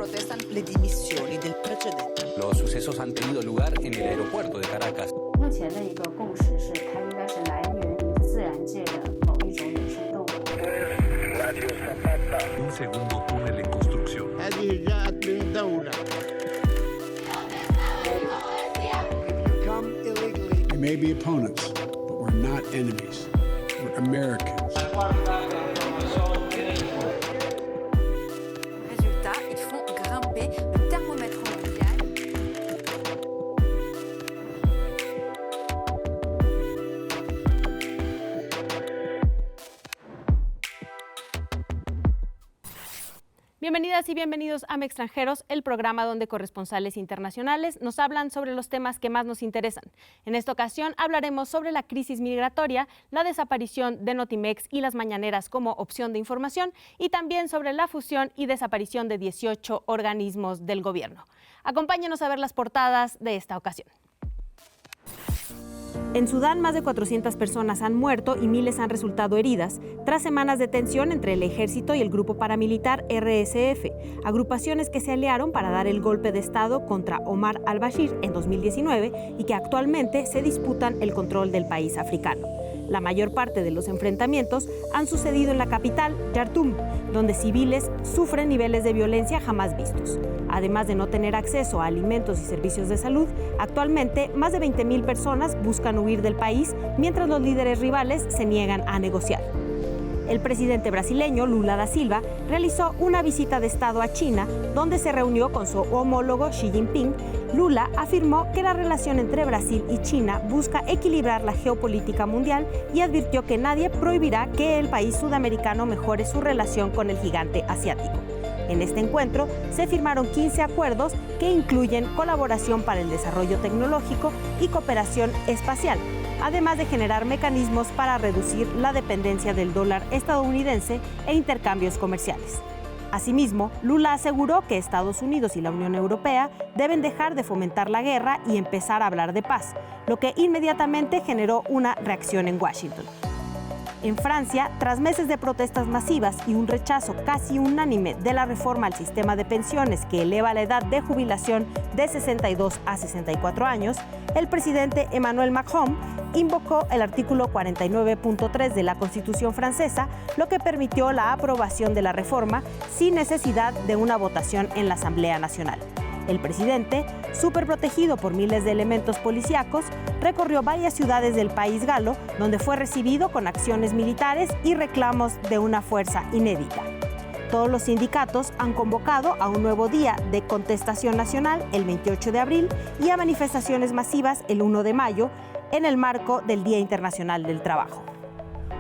protestan le dimissioni del precedente. Los sucesos han tenido lugar en el aeropuerto de Caracas. 目前的一个共识是，它应该是来源于自然界的某一种野生动物。Un segundo túnel en construcción. هذه جاءت من دولة. We may be opponents, but we're not enemies. We're Americans. Résultat, ils font grimper le thermomètre mondial. Bienvenidas y bienvenidos a Extranjeros, el programa donde corresponsales internacionales nos hablan sobre los temas que más nos interesan. En esta ocasión hablaremos sobre la crisis migratoria, la desaparición de Notimex y las mañaneras como opción de información y también sobre la fusión y desaparición de 18 organismos del gobierno. Acompáñenos a ver las portadas de esta ocasión. En Sudán, más de 400 personas han muerto y miles han resultado heridas tras semanas de tensión entre el ejército y el grupo paramilitar RSF, agrupaciones que se aliaron para dar el golpe de Estado contra Omar al-Bashir en 2019 y que actualmente se disputan el control del país africano. La mayor parte de los enfrentamientos han sucedido en la capital, Jartum, donde civiles sufren niveles de violencia jamás vistos. Además de no tener acceso a alimentos y servicios de salud, actualmente más de 20.000 personas buscan huir del país, mientras los líderes rivales se niegan a negociar. El presidente brasileño Lula da Silva realizó una visita de Estado a China, donde se reunió con su homólogo Xi Jinping. Lula afirmó que la relación entre Brasil y China busca equilibrar la geopolítica mundial y advirtió que nadie prohibirá que el país sudamericano mejore su relación con el gigante asiático. En este encuentro se firmaron 15 acuerdos que incluyen colaboración para el desarrollo tecnológico y cooperación espacial, además de generar mecanismos para reducir la dependencia del dólar estadounidense e intercambios comerciales. Asimismo, Lula aseguró que Estados Unidos y la Unión Europea deben dejar de fomentar la guerra y empezar a hablar de paz, lo que inmediatamente generó una reacción en Washington. En Francia, tras meses de protestas masivas y un rechazo casi unánime de la reforma al sistema de pensiones que eleva la edad de jubilación de 62 a 64 años, el presidente Emmanuel Macron invocó el artículo 49.3 de la Constitución francesa, lo que permitió la aprobación de la reforma sin necesidad de una votación en la Asamblea Nacional. El presidente, superprotegido por miles de elementos policíacos, recorrió varias ciudades del país galo, donde fue recibido con acciones militares y reclamos de una fuerza inédita. Todos los sindicatos han convocado a un nuevo día de contestación nacional el 28 de abril y a manifestaciones masivas el 1 de mayo en el marco del Día Internacional del Trabajo.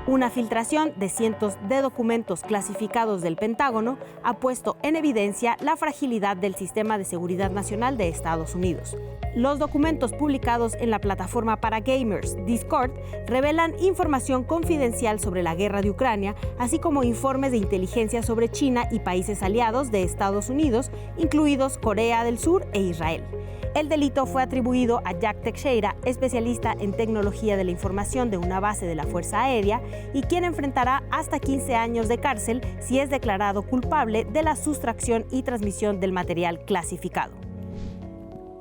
Una filtración de cientos de documentos clasificados del Pentágono ha puesto en evidencia la fragilidad del sistema de seguridad nacional de Estados Unidos. Los documentos publicados en la plataforma para gamers Discord revelan información confidencial sobre la guerra de Ucrania, así como informes de inteligencia sobre China y países aliados de Estados Unidos, incluidos Corea del Sur e Israel. El delito fue atribuido a Jack Teixeira, especialista en tecnología de la información de una base de la Fuerza Aérea, y quien enfrentará hasta 15 años de cárcel si es declarado culpable de la sustracción y transmisión del material clasificado.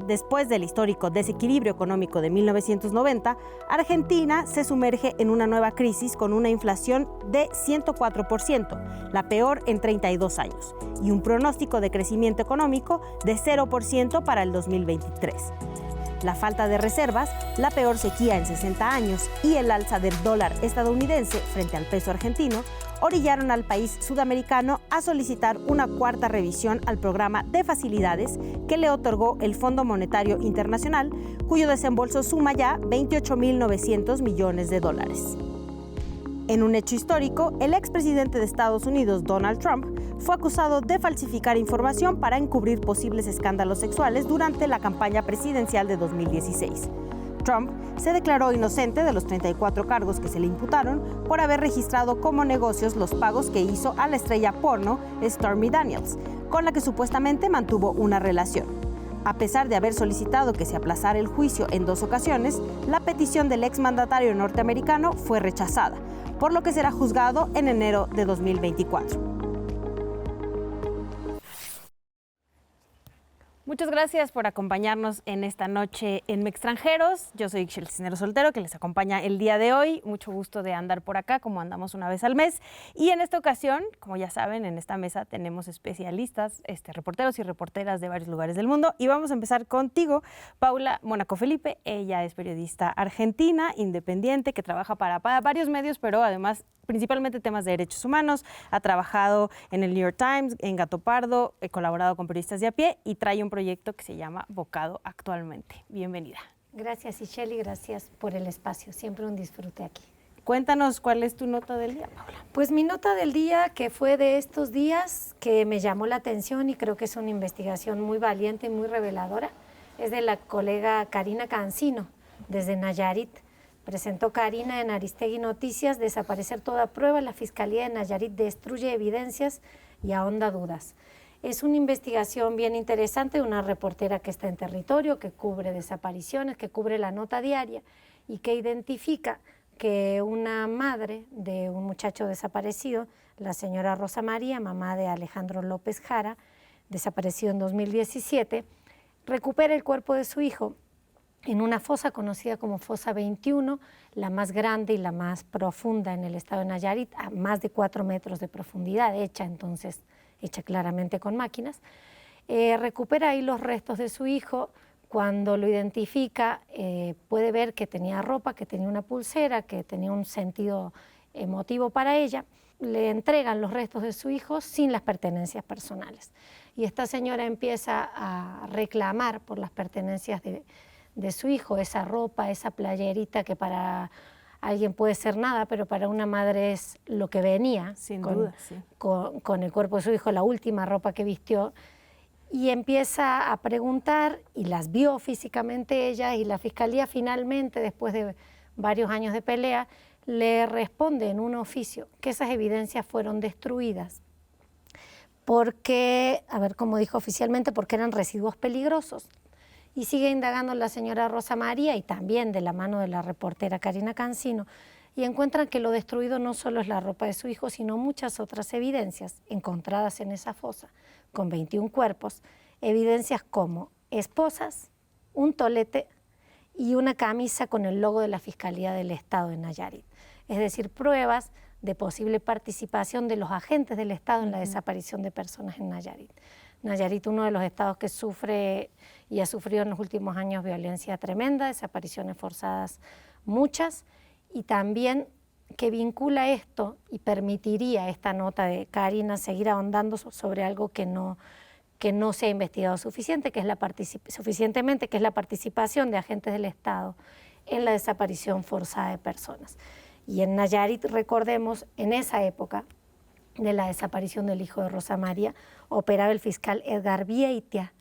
Después del histórico desequilibrio económico de 1990, Argentina se sumerge en una nueva crisis con una inflación de 104%, la peor en 32 años, y un pronóstico de crecimiento económico de 0% para el 2023. La falta de reservas, la peor sequía en 60 años y el alza del dólar estadounidense frente al peso argentino orillaron al país sudamericano a solicitar una cuarta revisión al programa de facilidades que le otorgó el Fondo Monetario Internacional, cuyo desembolso suma ya 28.900 millones de dólares. En un hecho histórico, el expresidente de Estados Unidos, Donald Trump, fue acusado de falsificar información para encubrir posibles escándalos sexuales durante la campaña presidencial de 2016. Trump se declaró inocente de los 34 cargos que se le imputaron por haber registrado como negocios los pagos que hizo a la estrella porno Stormy Daniels, con la que supuestamente mantuvo una relación. A pesar de haber solicitado que se aplazara el juicio en 2 ocasiones, la petición del exmandatario norteamericano fue rechazada, por lo que será juzgado en enero de 2024. Muchas gracias por acompañarnos en esta noche en Extranjeros. Yo soy Ixchel Cisneros Soltero, que les acompaña el día de hoy. Mucho gusto de andar por acá, como andamos una vez al mes. Y en esta ocasión, como ya saben, en esta mesa tenemos especialistas, reporteros y reporteras de varios lugares del mundo. Y vamos a empezar contigo, Paula Mónaco Felipe. Ella es periodista argentina, independiente, que trabaja para varios medios, pero además principalmente temas de derechos humanos. Ha trabajado en el New York Times, en Gato Pardo, he colaborado con periodistas de a pie y trae un proyecto que se llama Bocado actualmente. Bienvenida. Gracias, Ixchel, y gracias por el espacio. Siempre un disfrute aquí. Cuéntanos cuál es tu nota del día, Paula. Pues mi nota del día, que fue de estos días, que me llamó la atención y creo que es una investigación muy valiente y muy reveladora, es de la colega Karina Cancino, desde Nayarit. Presentó Karina en Aristegui Noticias, Desaparecer toda prueba, la Fiscalía de Nayarit destruye evidencias y ahonda dudas. Es una investigación bien interesante, una reportera que está en territorio, que cubre desapariciones, que cubre la nota diaria y que identifica que una madre de un muchacho desaparecido, la señora Rosa María, mamá de Alejandro López Jara, desaparecido en 2017, recupera el cuerpo de su hijo en una fosa conocida como Fosa 21, la más grande y la más profunda en el estado de Nayarit, a más de 4 metros de profundidad, hecha claramente con máquinas. Recupera ahí los restos de su hijo. Cuando lo identifica, puede ver que tenía ropa, que tenía una pulsera, que tenía un sentido emotivo para ella. Le entregan los restos de su hijo sin las pertenencias personales. Y esta señora empieza a reclamar por las pertenencias de su hijo, esa ropa, esa playerita que para alguien puede ser nada, pero para una madre es lo que venía. Sin duda, sí. Con el cuerpo de su hijo, la última ropa que vistió. Y empieza a preguntar, y las vio físicamente ella, y la Fiscalía finalmente, después de varios años de pelea, le responde en un oficio que esas evidencias fueron destruidas porque, a ver cómo dijo oficialmente, porque eran residuos peligrosos. Y sigue indagando la señora Rosa María, y también de la mano de la reportera Karina Cancino, y encuentran que lo destruido no solo es la ropa de su hijo, sino muchas otras evidencias encontradas en esa fosa, con 21 cuerpos, evidencias como esposas, un tolete y una camisa con el logo de la Fiscalía del Estado de Nayarit. Es decir, pruebas de posible participación de los agentes del Estado en la desaparición de personas en Nayarit. Nayarit, uno de los estados que sufre y ha sufrido en los últimos años violencia tremenda, desapariciones forzadas muchas, y también que vincula esto y permitiría esta nota de Karina seguir ahondando sobre algo que no se ha investigado suficientemente, que es la participación de agentes del Estado en la desaparición forzada de personas. Y en Nayarit, recordemos, en esa época de la desaparición del hijo de Rosa María, operaba el fiscal Edgar Vieitia,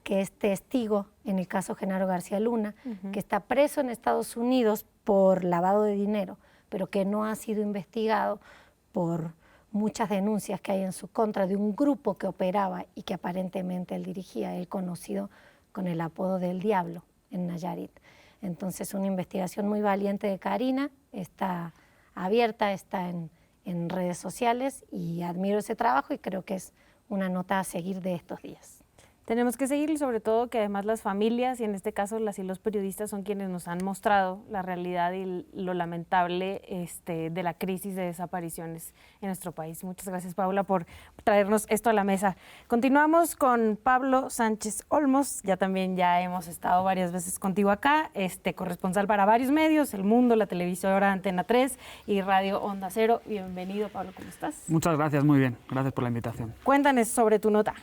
que es testigo en el caso Genaro García Luna, que está preso en Estados Unidos por lavado de dinero, pero que no ha sido investigado por muchas denuncias que hay en su contra de un grupo que operaba y que aparentemente él dirigía, él conocido con el apodo del Diablo en Nayarit. Entonces, una investigación muy valiente de Karina, está abierta, está en redes sociales, y admiro ese trabajo y creo que es una nota a seguir de estos días. Tenemos que seguir, sobre todo que además las familias, y en este caso las y los periodistas, son quienes nos han mostrado la realidad y lo lamentable de la crisis de desapariciones en nuestro país. Muchas gracias, Paula, por traernos esto a la mesa. Continuamos con Pablo Sánchez Olmos. Ya hemos estado varias veces contigo acá, corresponsal para varios medios, El Mundo, la televisora Antena 3 y Radio Onda Cero. Bienvenido, Pablo, ¿cómo estás? Muchas gracias, muy bien. Gracias por la invitación. Cuéntanos sobre tu nota.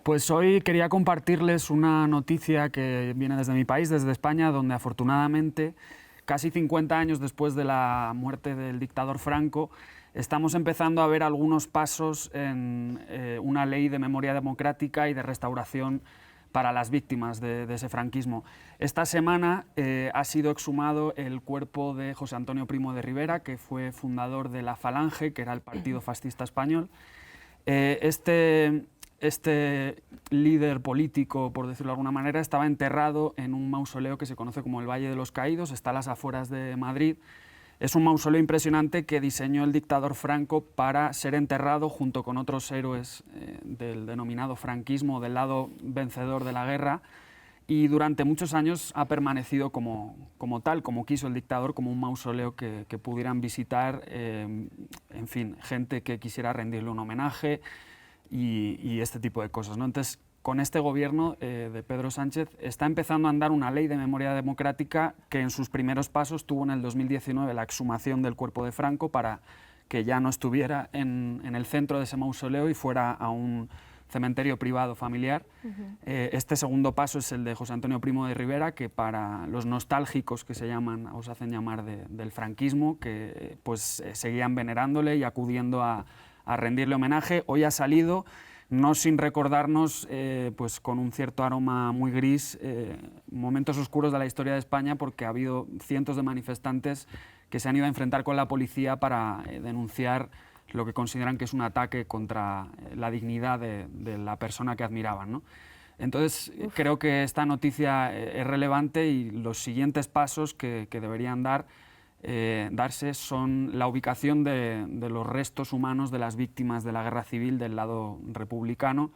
Pues hoy quería compartirles una noticia que viene desde mi país, desde España, donde afortunadamente, casi 50 años después de la muerte del dictador Franco, estamos empezando a ver algunos pasos en una ley de memoria democrática y de restauración para las víctimas de ese franquismo. Esta semana ha sido exhumado el cuerpo de José Antonio Primo de Rivera, que fue fundador de la Falange, que era el partido fascista español. Este líder político, por decirlo de alguna manera, estaba enterrado en un mausoleo que se conoce como el Valle de los Caídos, está a las afueras de Madrid. Es un mausoleo impresionante que diseñó el dictador Franco para ser enterrado junto con otros héroes del denominado franquismo, del lado vencedor de la guerra, y durante muchos años ha permanecido como tal, como quiso el dictador, como un mausoleo que pudieran visitar, en fin, gente que quisiera rendirle un homenaje y este tipo de cosas, ¿no? Entonces, con este gobierno de Pedro Sánchez está empezando a andar una ley de memoria democrática que en sus primeros pasos tuvo en el 2019 la exhumación del cuerpo de Franco para que ya no estuviera en el centro de ese mausoleo y fuera a un cementerio privado familiar. Este segundo paso es el de José Antonio Primo de Rivera, que para los nostálgicos que se llaman o se hacen llamar del franquismo, que pues seguían venerándole y acudiendo a rendirle homenaje, hoy ha salido, no sin recordarnos, pues con un cierto aroma muy gris, momentos oscuros de la historia de España, porque ha habido cientos de manifestantes que se han ido a enfrentar con la policía para denunciar lo que consideran que es un ataque contra la dignidad de la persona que admiraban, ¿no? Entonces, creo que esta noticia es relevante y los siguientes pasos que deberían darse son la ubicación de los restos humanos de las víctimas de la guerra civil del lado republicano,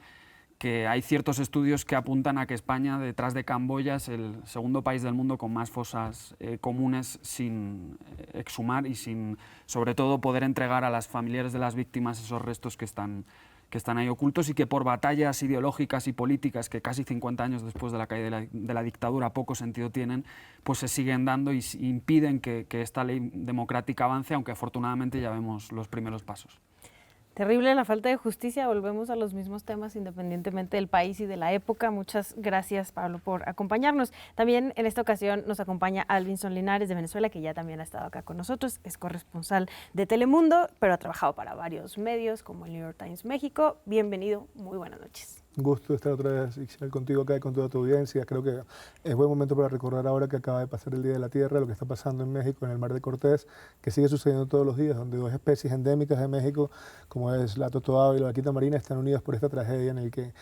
que hay ciertos estudios que apuntan a que España, detrás de Camboya, es el segundo país del mundo con más fosas comunes sin exhumar y sin, sobre todo, poder entregar a las familiares de las víctimas esos restos que están ahí ocultos y que por batallas ideológicas y políticas que casi 50 años después de la caída de la dictadura poco sentido tienen, pues se siguen dando y impiden que esta ley democrática avance, aunque afortunadamente ya vemos los primeros pasos. Terrible la falta de justicia, volvemos a los mismos temas independientemente del país y de la época. Muchas gracias, Pablo, por acompañarnos. También en esta ocasión nos acompaña Alvinson Linares de Venezuela, que ya también ha estado acá con nosotros, es corresponsal de Telemundo, pero ha trabajado para varios medios como el New York Times México. Bienvenido, muy buenas noches. Un gusto estar otra vez, Ixchel, contigo acá y con toda tu audiencia. Creo que es buen momento para recordar ahora que acaba de pasar el Día de la Tierra, lo que está pasando en México, en el Mar de Cortés, que sigue sucediendo todos los días, donde dos especies endémicas de México, como es la totoaba y la vaquita marina, están unidas por esta tragedia en el que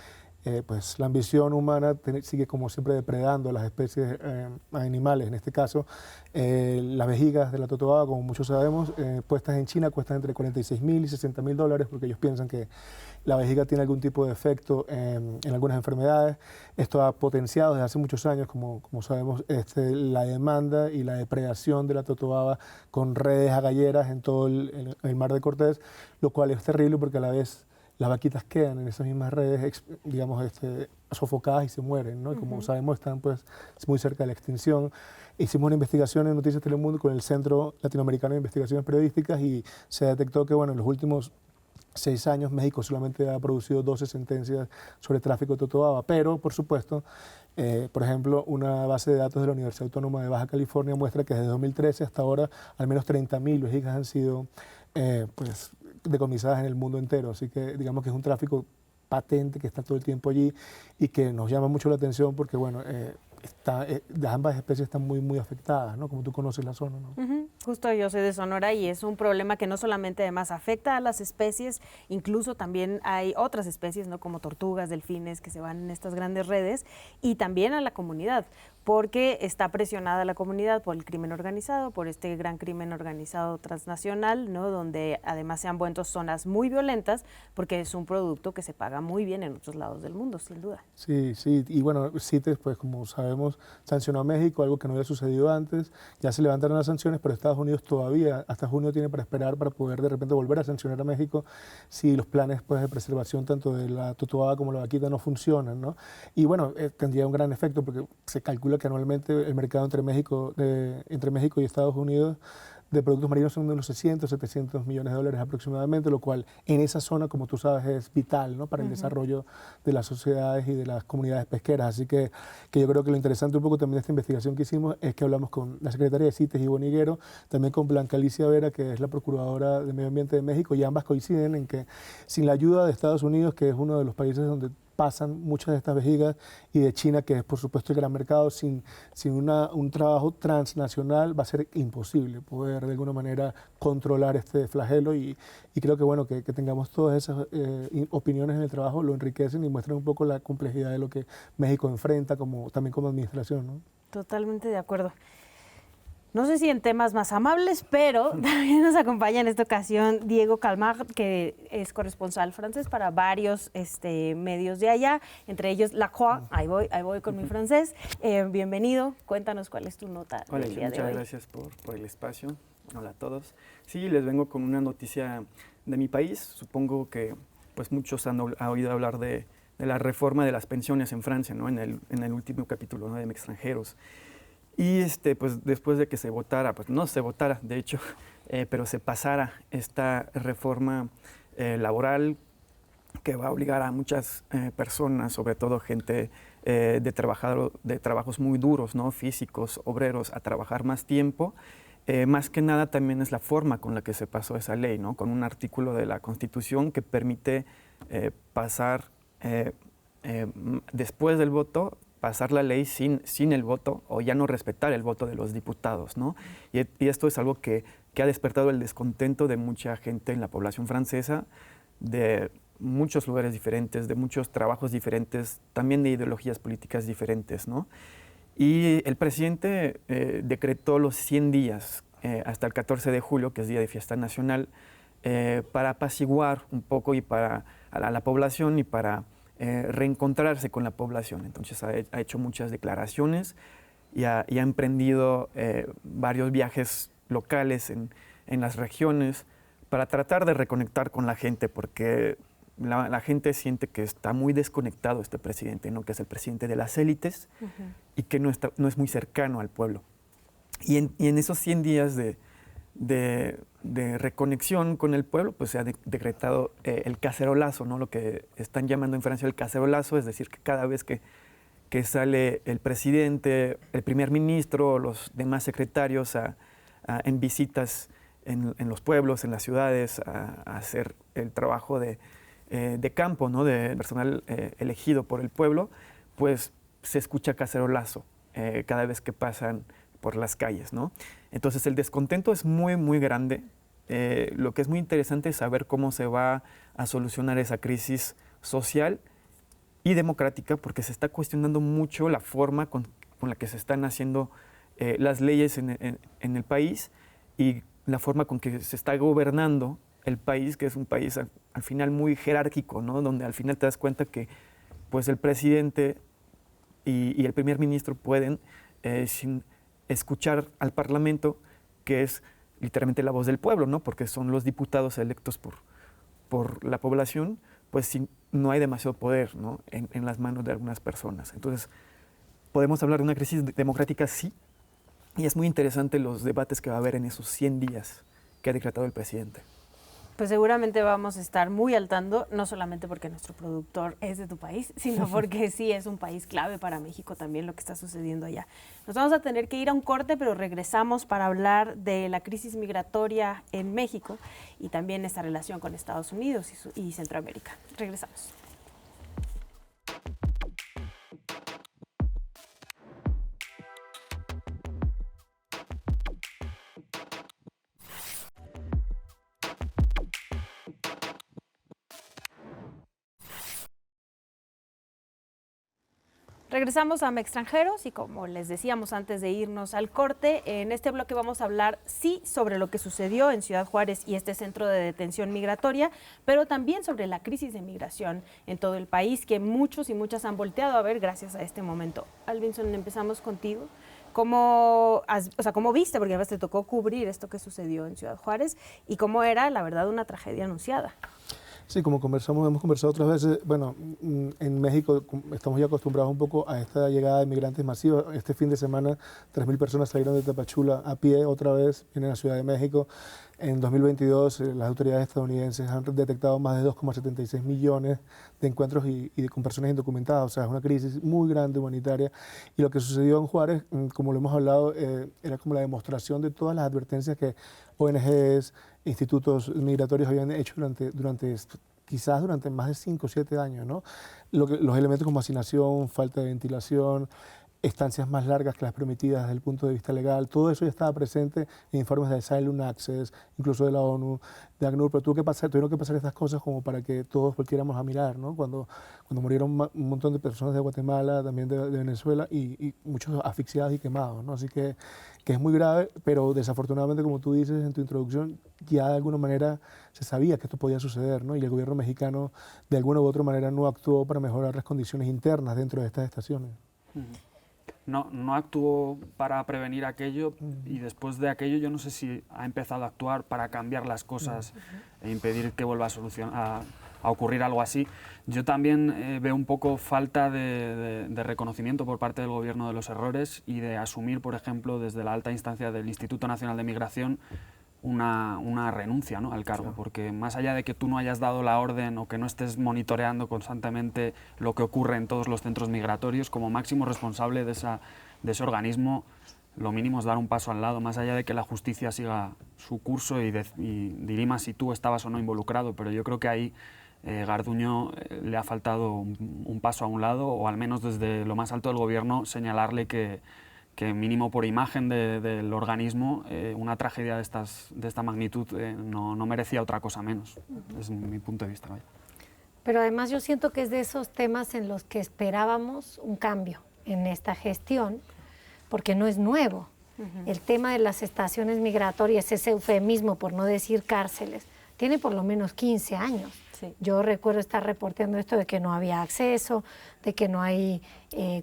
pues la ambición humana sigue como siempre depredando a las especies animales. En este caso, las vejigas de la totoaba, como muchos sabemos, puestas en China cuestan entre $46,000 y $60,000 porque ellos piensan que la vejiga tiene algún tipo de efecto en algunas enfermedades. Esto ha potenciado desde hace muchos años, como sabemos, la demanda y la depredación de la totoaba con redes agalleras en todo el Mar de Cortés, lo cual es terrible porque a la vez las vaquitas quedan en esas mismas redes, digamos, sofocadas y se mueren, ¿no? Y como sabemos, están pues muy cerca de la extinción. Hicimos una investigación en Noticias Telemundo con el Centro Latinoamericano de Investigaciones Periodísticas y se detectó que, bueno, en los últimos 6 años México solamente ha producido 12 sentencias sobre tráfico de totoaba, pero, por supuesto, por ejemplo, una base de datos de la Universidad Autónoma de Baja California muestra que desde 2013 hasta ahora al menos 30,000 vejigas han sido pues decomisadas en el mundo entero, así que digamos que es un tráfico patente que está todo el tiempo allí y que nos llama mucho la atención porque, bueno, ambas especies están muy afectadas, ¿no? Como tú conoces la zona, ¿no? Justo yo soy de Sonora y es un problema que no solamente además afecta a las especies, incluso también hay otras especies, ¿no? Como tortugas, delfines que se van en estas grandes redes y también a la comunidad, porque está presionada la comunidad por el crimen organizado, por este gran crimen organizado transnacional, ¿no? Donde además se han vuelto zonas muy violentas porque es un producto que se paga muy bien en otros lados del mundo, sin duda. Sí, y bueno, CITES, pues como sabemos, sancionó a México, algo que no había sucedido antes, ya se levantaron las sanciones, pero Estados Unidos todavía, hasta junio tiene para esperar para poder de repente volver a sancionar a México si los planes pues, de preservación tanto de la totoaba como la vaquita no funcionan, ¿no? Y bueno, tendría un gran efecto porque se calcula que anualmente el mercado entre México y Estados Unidos de productos marinos son de unos 700 millones de dólares aproximadamente, lo cual en esa zona, como tú sabes, es vital, ¿no? Para el desarrollo de las sociedades y de las comunidades pesqueras. Así que yo creo que lo interesante un poco también de esta investigación que hicimos es que hablamos con la secretaria de CITES, Ivonne Higuero, también con Blanca Alicia Vera, que es la Procuradora de Medio Ambiente de México, y ambas coinciden en que sin la ayuda de Estados Unidos, que es uno de los países donde pasan muchas de estas vejigas, y de China, que es por supuesto el gran mercado, sin un trabajo transnacional va a ser imposible poder de alguna manera controlar este flagelo y creo que bueno que tengamos todas esas opiniones en el trabajo lo enriquecen y muestran un poco la complejidad de lo que México enfrenta también como administración, ¿no? Totalmente de acuerdo. no sé si en temas más amables, pero también nos acompaña en esta ocasión Diego Calmar, que es corresponsal francés para varios medios de allá, entre ellos La Croix. Ahí voy con mi francés. Bienvenido, cuéntanos cuál es tu nota del día de hoy. Muchas gracias por el espacio. Hola a todos. Sí, les vengo con una noticia de mi país. Supongo que pues muchos han oído hablar de la reforma de las pensiones en Francia, ¿no? En el último capítulo, ¿no? De Extranjeros. Y pues después de que se votara, pues no se votara, de hecho, pero se pasara esta reforma laboral que va a obligar a muchas personas, sobre todo gente de trabajos muy duros, ¿no? Físicos, obreros, a trabajar más tiempo. Más que nada también es la forma con la que se pasó esa ley, ¿no? Con un artículo de la Constitución que permite pasar, después del voto, pasar la ley sin el voto o ya no respetar el voto de los diputados, ¿no? Y esto es algo que ha despertado el descontento de mucha gente en la población francesa, de muchos lugares diferentes, de muchos trabajos diferentes, también de ideologías políticas diferentes, ¿no? Y el presidente decretó los 100 días hasta el 14 de julio, que es Día de Fiesta Nacional, para apaciguar un poco y a la población y para reencontrarse con la población. Entonces ha hecho muchas declaraciones y ha emprendido varios viajes locales en las regiones para tratar de reconectar con la gente, porque la gente siente que está muy desconectado este presidente, ¿no? Que es el presidente de las élites y que no es muy cercano al pueblo. Y en esos 100 días de reconexión con el pueblo, pues se ha decretado el cacerolazo, ¿no? Lo que están llamando en Francia el cacerolazo, es decir, que cada vez que sale el presidente, el primer ministro, los demás secretarios en visitas en los pueblos, en las ciudades, a hacer el trabajo de campo, ¿no? De personal elegido por el pueblo, pues se escucha cacerolazo cada vez que pasan por las calles, ¿no? Entonces el descontento es muy, muy grande. Lo que es muy interesante es saber cómo se va a solucionar esa crisis social y democrática, porque se está cuestionando mucho la forma con la que se están haciendo las leyes en el país y la forma con que se está gobernando el país, que es un país al final muy jerárquico, ¿no? Donde al final te das cuenta que pues el presidente y el primer ministro pueden, sin escuchar al Parlamento, que es literalmente la voz del pueblo, ¿no? Porque son los diputados electos por la población, pues no hay demasiado poder, ¿no? en las manos de algunas personas. Entonces, ¿podemos hablar de una crisis democrática? Sí, y es muy interesante los debates que va a haber en esos 100 días que ha decretado el presidente. Pues seguramente vamos a estar muy al tanto, no solamente porque nuestro productor es de tu país, sino porque sí es un país clave para México también lo que está sucediendo allá. Nos vamos a tener que ir a un corte, pero regresamos para hablar de la crisis migratoria en México y también esta relación con Estados Unidos y Centroamérica. Regresamos. Regresamos a Extranjeros y como les decíamos antes de irnos al corte, en este bloque vamos a hablar sí sobre lo que sucedió en Ciudad Juárez y este centro de detención migratoria, pero también sobre la crisis de migración en todo el país que muchos y muchas han volteado a ver gracias a este momento. Alvinson, empezamos contigo. ¿Cómo viste? Porque además te tocó cubrir esto que sucedió en Ciudad Juárez y cómo era, la verdad, una tragedia anunciada. Sí, como hemos conversado otras veces, bueno, en México estamos ya acostumbrados un poco a esta llegada de migrantes masivos. Este fin de semana 3.000 personas salieron de Tapachula a pie otra vez, vienen a Ciudad de México. En 2022 las autoridades estadounidenses han detectado más de 2,76 millones de encuentros con personas indocumentadas. O sea, es una crisis muy grande humanitaria. Y lo que sucedió en Juárez, como lo hemos hablado, era como la demostración de todas las advertencias que ONGs, institutos migratorios habían hecho quizás durante más de 5 o 7 años, ¿no? Los elementos como hacinación, falta de ventilación, estancias más largas que las permitidas desde el punto de vista legal. Todo eso ya estaba presente en informes de Asylum Access, incluso de la ONU, de ACNUR, pero tuvieron que pasar estas cosas como para que todos volviéramos a mirar, ¿no? Cuando murieron un montón de personas de Guatemala, también de Venezuela, y muchos asfixiados y quemados, ¿no? Así que es muy grave, pero desafortunadamente, como tú dices en tu introducción, ya de alguna manera se sabía que esto podía suceder, ¿no? Y el gobierno mexicano de alguna u otra manera no actuó para mejorar las condiciones internas dentro de estas estaciones. No actuó para prevenir aquello y después de aquello yo no sé si ha empezado a actuar para cambiar las cosas e impedir que vuelva a ocurrir algo así. Yo también veo un poco falta de reconocimiento por parte del gobierno de los errores y de asumir, por ejemplo, desde la alta instancia del Instituto Nacional de Migración una renuncia, ¿no?, al cargo, porque más allá de que tú no hayas dado la orden o que no estés monitoreando constantemente lo que ocurre en todos los centros migratorios, como máximo responsable de ese organismo, lo mínimo es dar un paso al lado, más allá de que la justicia siga su curso y dirima si tú estabas o no involucrado, pero yo creo que ahí Garduño le ha faltado un paso a un lado, o al menos desde lo más alto del gobierno señalarle que mínimo por imagen del organismo, una tragedia de esta magnitud no merecía otra cosa menos, desde mi punto de vista. Pero además yo siento que es de esos temas en los que esperábamos un cambio en esta gestión, porque no es nuevo. El tema de las estaciones migratorias, ese eufemismo, por no decir cárceles, tiene por lo menos 15 años. Sí. Yo recuerdo estar reporteando esto de que no había acceso, de que no hay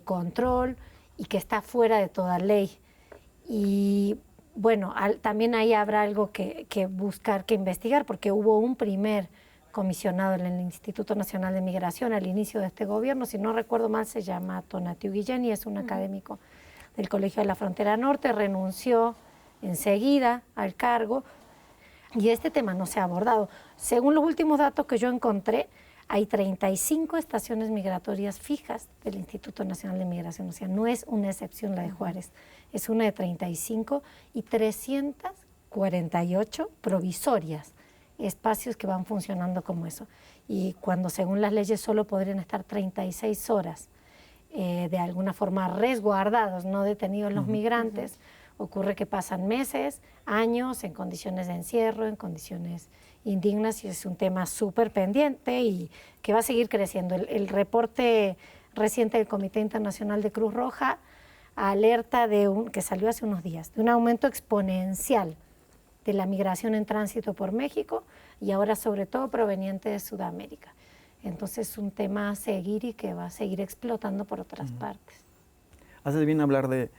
control, y que está fuera de toda ley. Y bueno, también ahí habrá algo que buscar, que investigar, porque hubo un primer comisionado en el Instituto Nacional de Migración al inicio de este gobierno, si no recuerdo mal se llama Tonatiuh Guillén y es un académico del Colegio de la Frontera Norte, renunció enseguida al cargo y este tema no se ha abordado. Según los últimos datos que yo encontré, hay 35 estaciones migratorias fijas del Instituto Nacional de Migración, o sea, no es una excepción la de Juárez, es una de 35 y 348 provisorias, espacios que van funcionando como eso. Y cuando según las leyes solo podrían estar 36 horas de alguna forma resguardados, no detenidos los migrantes, ocurre que pasan meses, años en condiciones de encierro, en condiciones indignas, y es un tema súper pendiente y que va a seguir creciendo. El reporte reciente del Comité Internacional de Cruz Roja alerta que salió hace unos días, de un aumento exponencial de la migración en tránsito por México y ahora sobre todo proveniente de Sudamérica. Entonces es un tema a seguir y que va a seguir explotando por otras partes. Haces bien hablar de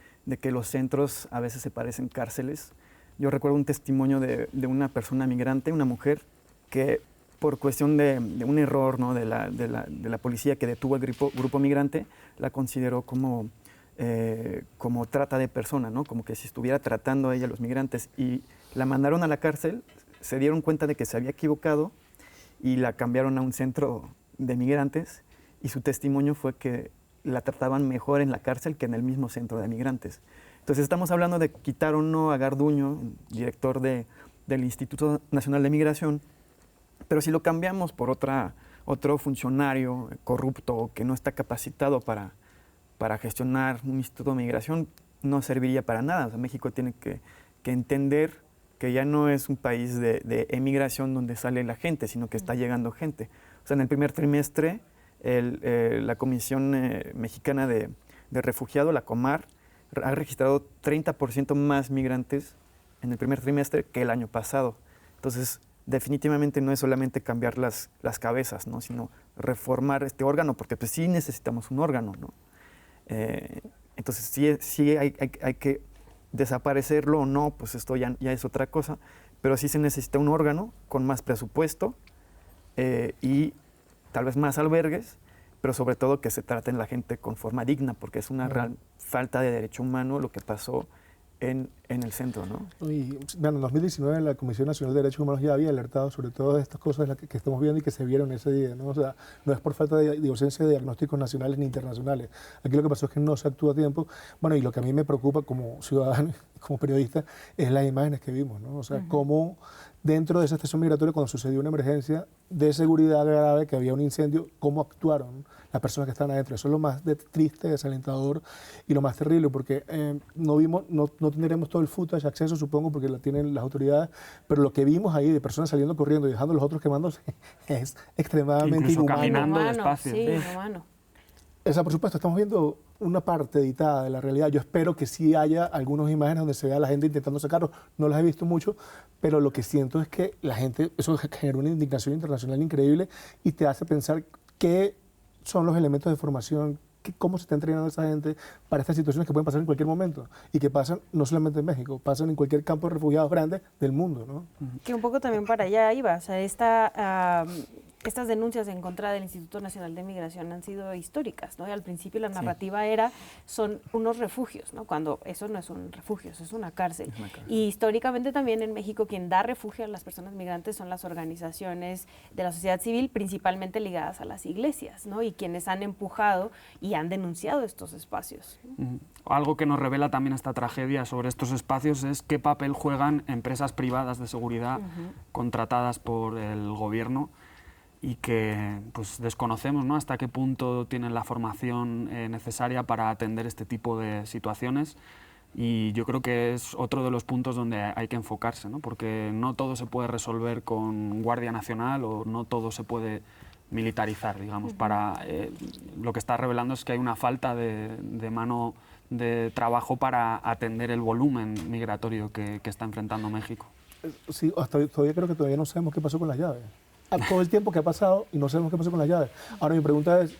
que los centros a veces se parecen cárceles. Yo recuerdo un testimonio de una persona migrante, una mujer, que por cuestión de un error, ¿no?, de la policía que detuvo al grupo migrante, la consideró como trata de persona, ¿no?, como que si estuviera tratando a ella a los migrantes, y la mandaron a la cárcel, se dieron cuenta de que se había equivocado y la cambiaron a un centro de migrantes, y su testimonio fue que la trataban mejor en la cárcel que en el mismo centro de migrantes. Entonces estamos hablando de quitar o no a Garduño, director del Instituto Nacional de Migración, pero si lo cambiamos por otro funcionario corrupto que no está capacitado para gestionar un instituto de migración, no serviría para nada. O sea, México tiene que entender que ya no es un país de emigración donde sale la gente, sino que está llegando gente. O sea, en el primer trimestre, la Comisión Mexicana de Refugiados, la Comar, ha registrado 30% más migrantes en el primer trimestre que el año pasado. Entonces, definitivamente no es solamente cambiar las cabezas, ¿no?, sino reformar este órgano, porque pues sí necesitamos un órgano, ¿no? Entonces, sí hay que desaparecerlo o no, pues esto ya es otra cosa, pero sí se necesita un órgano con más presupuesto y tal vez más albergues, pero sobre todo que se traten la gente con forma digna, porque es una real falta de derecho humano lo que pasó en el centro, ¿no? Y bueno, en 2019 la Comisión Nacional de Derechos Humanos ya había alertado sobre todas estas cosas que estamos viendo y que se vieron ese día, ¿no? O sea, no es por falta de ausencia de diagnósticos nacionales ni internacionales. Aquí lo que pasó es que no se actúa a tiempo. Bueno, y lo que a mí me preocupa como ciudadano como periodistas, es las imágenes que vimos, ¿no? O sea, cómo dentro de esa estación migratoria, cuando sucedió una emergencia de seguridad grave, que había un incendio, cómo actuaron las personas que estaban adentro. Eso es lo más triste, desalentador y lo más terrible, porque no tendremos todo el footage, acceso, supongo, porque lo tienen las autoridades, pero lo que vimos ahí de personas saliendo corriendo y dejando a los otros quemándose es extremadamente incluso inhumano. Caminando despacio. Sí, inhumano. O sea, por supuesto, estamos viendo una parte editada de la realidad. Yo espero que sí haya algunas imágenes donde se vea a la gente intentando sacarlos. No las he visto mucho, pero lo que siento es que la gente, eso genera una indignación internacional increíble y te hace pensar qué son los elementos de formación, cómo se está entrenando esa gente para estas situaciones que pueden pasar en cualquier momento y que pasan no solamente en México, pasan en cualquier campo de refugiados grande del mundo, ¿no? Que un poco también para allá iba, o sea, estas denuncias en contra del Instituto Nacional de Migración han sido históricas, ¿no? Y al principio la narrativa son unos refugios, ¿no? Cuando eso no es un refugio, eso es una cárcel. Y históricamente también en México quien da refugio a las personas migrantes son las organizaciones de la sociedad civil, principalmente ligadas a las iglesias, ¿no? Y quienes han empujado y han denunciado estos espacios. Algo que nos revela también esta tragedia sobre estos espacios es qué papel juegan empresas privadas de seguridad contratadas por el gobierno y que pues desconocemos, ¿no?, hasta qué punto tienen la formación necesaria para atender este tipo de situaciones, y yo creo que es otro de los puntos donde hay que enfocarse, ¿no?, porque no todo se puede resolver con Guardia Nacional o no todo se puede militarizar, digamos. Lo que está revelando es que hay una falta de mano de trabajo para atender el volumen migratorio que está enfrentando México. Sí, todavía creo que todavía no sabemos qué pasó con las llaves. Todo el tiempo que ha pasado y no sabemos qué pasó con las llaves. Ahora mi pregunta es,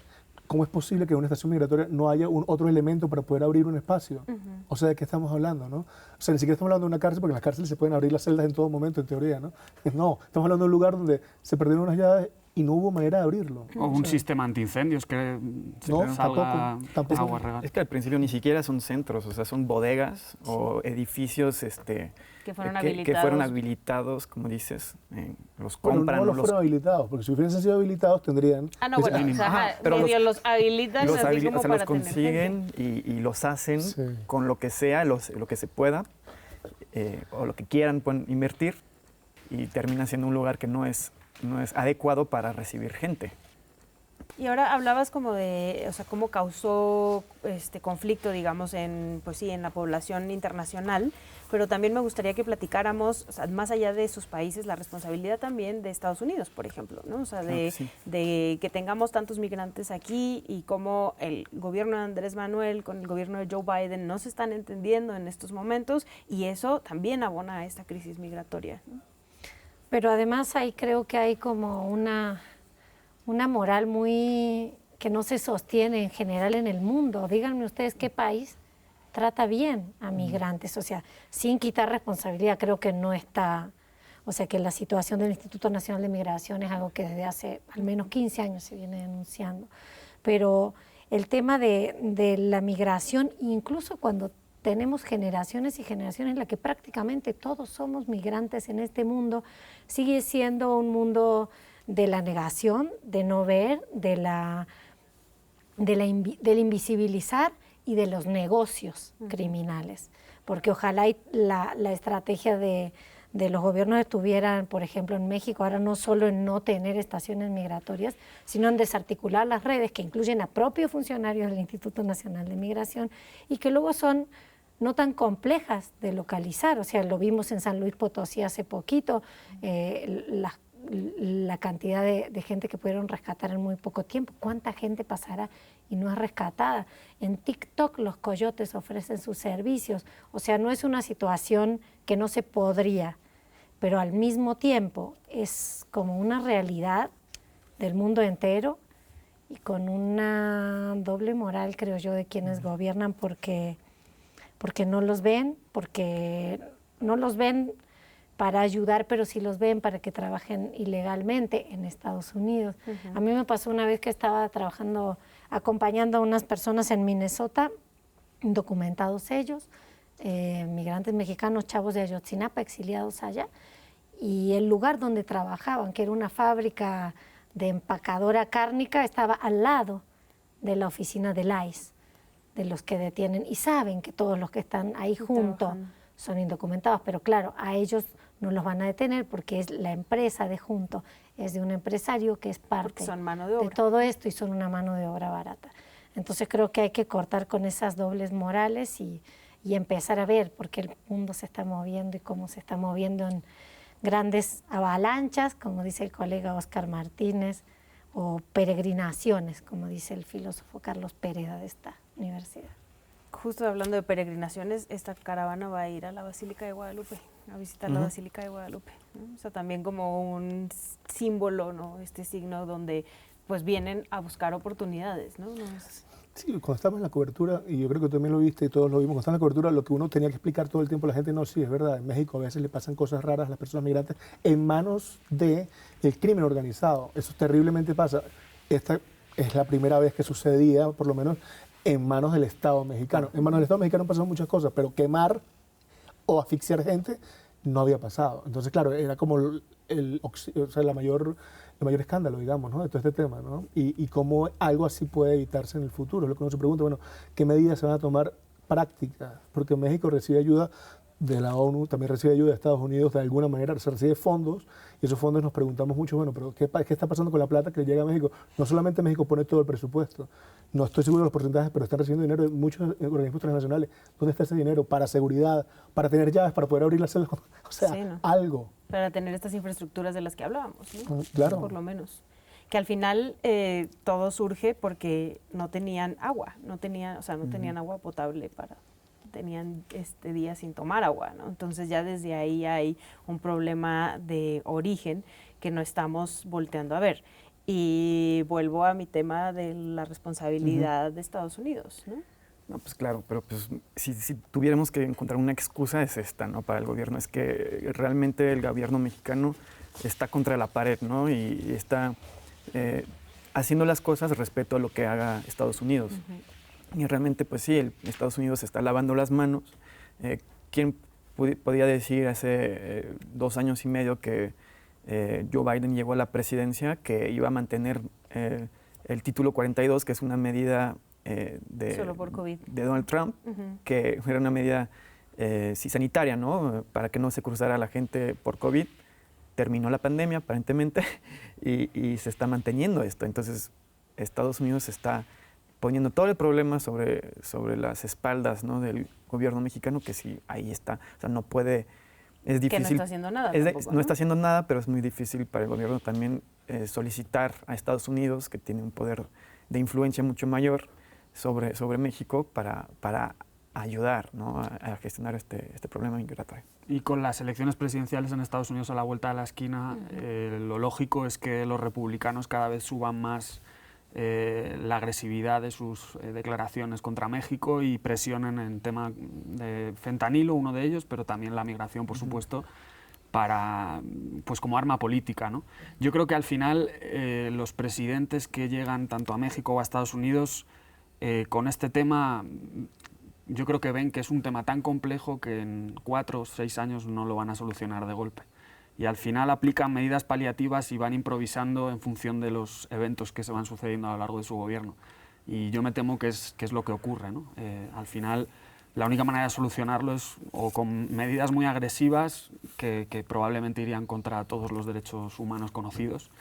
¿cómo es posible que en una estación migratoria no haya otro elemento para poder abrir un espacio? O sea, ¿de qué estamos hablando, no? O sea, ni siquiera estamos hablando de una cárcel, porque en las cárceles se pueden abrir las celdas en todo momento, en teoría, ¿no? No, estamos hablando de un lugar donde se perdieron unas llaves y no hubo manera de abrirlo. O un sistema antiincendios que salga tampoco. agua regada. Es que al principio ni siquiera son centros, o sea, son bodegas o edificios que fueron habilitados, como dices, los compran. No fueron habilitados, porque si hubiesen sido habilitados tendrían... pero los habilitan, los consiguen y los hacen con lo que sea, lo que se pueda, o lo que quieran pueden invertir, y termina siendo un lugar que no es adecuado para recibir gente. Y ahora hablabas como de, o sea, cómo causó conflicto, digamos, en la población internacional, pero también me gustaría que platicáramos, o sea, más allá de sus países, la responsabilidad también de Estados Unidos, por ejemplo, ¿no? O sea, de que tengamos tantos migrantes aquí y cómo el gobierno de Andrés Manuel con el gobierno de Joe Biden no se están entendiendo en estos momentos, y eso también abona a esta crisis migratoria, ¿no? Pero además ahí creo que hay como una moral muy que no se sostiene en general en el mundo. Díganme ustedes qué país trata bien a migrantes, o sea, sin quitar responsabilidad. Creo que no está, o sea, que la situación del Instituto Nacional de Migración es algo que desde hace al menos 15 años se viene denunciando. Pero el tema de la migración, incluso cuando tenemos generaciones y generaciones en las que prácticamente todos somos migrantes en este mundo, sigue siendo un mundo de la negación, de no ver, del invisibilizar y de los negocios criminales. Porque ojalá la estrategia de los gobiernos estuvieran, por ejemplo, en México, ahora no solo en no tener estaciones migratorias, sino en desarticular las redes que incluyen a propios funcionarios del Instituto Nacional de Migración y que luego son no tan complejas de localizar. O sea, lo vimos en San Luis Potosí hace poquito, la cantidad de gente que pudieron rescatar en muy poco tiempo. ¿Cuánta gente pasará y no es rescatada? En TikTok los coyotes ofrecen sus servicios. O sea, no es una situación que no se podría, pero al mismo tiempo es como una realidad del mundo entero y con una doble moral, creo yo, de quienes gobiernan porque no los ven, para ayudar, pero sí los ven para que trabajen ilegalmente en Estados Unidos. A mí me pasó una vez que estaba acompañando a unas personas en Minnesota, indocumentados ellos, migrantes mexicanos, chavos de Ayotzinapa, exiliados allá, y el lugar donde trabajaban, que era una fábrica de empacadora cárnica, estaba al lado de la oficina del ICE, de los que detienen, y saben que todos los que están ahí juntos son indocumentados, pero claro, a ellos no los van a detener porque es la empresa de Junto, es de un empresario que es parte son mano de obra. De todo esto y son una mano de obra barata. Entonces creo que hay que cortar con esas dobles morales y empezar a ver por qué el mundo se está moviendo y cómo se está moviendo en grandes avalanchas, como dice el colega Oscar Martínez, o peregrinaciones, como dice el filósofo Carlos Pereda de esta universidad. Justo hablando de peregrinaciones, esta caravana va a ir a la Basílica de Guadalupe, a visitar la Basílica de Guadalupe, ¿no? O sea, también como un símbolo, ¿no? Este signo donde pues vienen a buscar oportunidades, ¿no? Sí, cuando estamos en la cobertura, y yo creo que tú también lo viste y todos lo vimos, cuando estamos en la cobertura, lo que uno tenía que explicar todo el tiempo a la gente, no, sí, es verdad, en México a veces le pasan cosas raras a las personas migrantes en manos del crimen organizado. Eso terriblemente pasa. Esta es la primera vez que sucedía, por lo menos, en manos del Estado mexicano. En manos del Estado mexicano han pasado muchas cosas, pero quemar o asfixiar gente no había pasado. Entonces, claro, era como el mayor escándalo, digamos, ¿no? De todo este tema, ¿no? Y cómo algo así puede evitarse en el futuro. Es lo que uno se pregunta, bueno, ¿qué medidas se van a tomar prácticas? Porque México recibe ayuda de la ONU, también recibe ayuda de Estados Unidos, de alguna manera se recibe fondos, y esos fondos nos preguntamos mucho, bueno, pero ¿qué está pasando con la plata que llega a México? No solamente México pone todo el presupuesto, no estoy seguro de los porcentajes, pero están recibiendo dinero de muchos organismos transnacionales. ¿Dónde está ese dinero? Para seguridad, para tener llaves, para poder abrir las celdas, o sea, sí, ¿no? Algo. Para tener estas infraestructuras de las que hablábamos, ¿no? Claro. Por lo menos. Que al final todo surge porque no tenían agua, no tenían agua potable tenían días sin tomar agua, ¿no? Entonces ya desde ahí hay un problema de origen que no estamos volteando a ver. Y vuelvo a mi tema de la responsabilidad de Estados Unidos, ¿no? No, pues claro, pero pues si tuviéramos que encontrar una excusa es esta, ¿no? Para el gobierno, es que realmente el gobierno mexicano está contra la pared, ¿no? Y está haciendo las cosas respecto a lo que haga Estados Unidos. Y realmente, pues sí, Estados Unidos está lavando las manos. ¿Quién podía decir hace 2 años y medio que Joe Biden llegó a la presidencia que iba a mantener el título 42, que es una medida solo por COVID, de Donald Trump, que era una medida sí, sanitaria, ¿no? Para que no se cruzara la gente por COVID. Terminó la pandemia, aparentemente, y se está manteniendo esto. Entonces, Estados Unidos está poniendo todo el problema sobre las espaldas, ¿no? Del gobierno mexicano, que sí, ahí está. O sea, no puede, es difícil. Que no está haciendo nada tampoco, no está haciendo nada, pero es muy difícil para el gobierno también solicitar a Estados Unidos, que tiene un poder de influencia mucho mayor sobre México, para ayudar, ¿no? a gestionar este problema migratorio. Y con las elecciones presidenciales en Estados Unidos a la vuelta de la esquina, lo lógico es que los republicanos cada vez suban más la agresividad de sus declaraciones contra México y presionen en tema de fentanilo, uno de ellos, pero también la migración, por supuesto, para, pues como arma política, ¿no? Yo creo que al final los presidentes que llegan tanto a México o a Estados Unidos con este tema, yo creo que ven que es un tema tan complejo que en 4 o 6 años no lo van a solucionar de golpe. Y al final aplican medidas paliativas y van improvisando en función de los eventos que se van sucediendo a lo largo de su gobierno. Y yo me temo que es lo que ocurre, ¿no? Al final, la única manera de solucionarlo es o con medidas muy agresivas que probablemente irían contra todos los derechos humanos conocidos,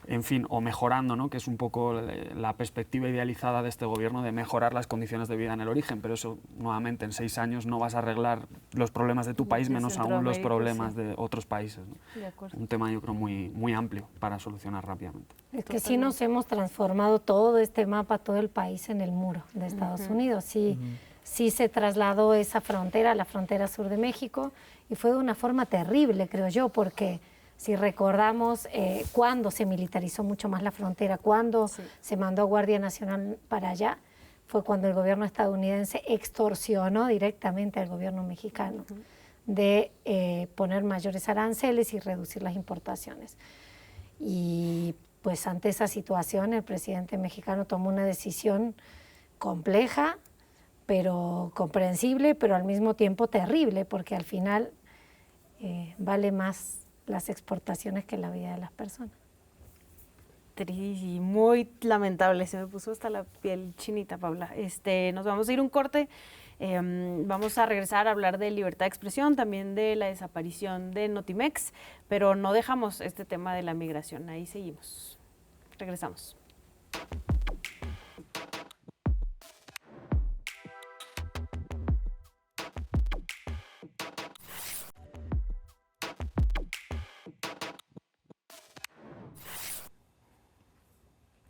en fin, o mejorando, ¿no? Que es un poco la perspectiva idealizada de este gobierno de mejorar las condiciones de vida en el origen, pero eso, nuevamente, en 6 años no vas a arreglar los problemas de tu país, menos aún los problemas de otros países, ¿no? De acuerdo. Un tema, yo creo, muy amplio para solucionar rápidamente. Es que sí nos hemos transformado todo este mapa, todo el país en el muro de Estados Unidos. Sí, sí se trasladó esa frontera, la frontera sur de México, y fue de una forma terrible, creo yo, porque si recordamos cuando se militarizó mucho más la frontera, cuando se mandó Guardia Nacional para allá, fue cuando el gobierno estadounidense extorsionó directamente al gobierno mexicano de poner mayores aranceles y reducir las importaciones. Y pues ante esa situación el presidente mexicano tomó una decisión compleja, pero comprensible, pero al mismo tiempo terrible, porque al final vale más las exportaciones que la vida de las personas. Y muy lamentable, se me puso hasta la piel chinita, Paula. Nos vamos a ir un corte Vamos a regresar a hablar de libertad de expresión, también de la desaparición de Notimex, pero no dejamos este tema de la migración, ahí seguimos. Regresamos.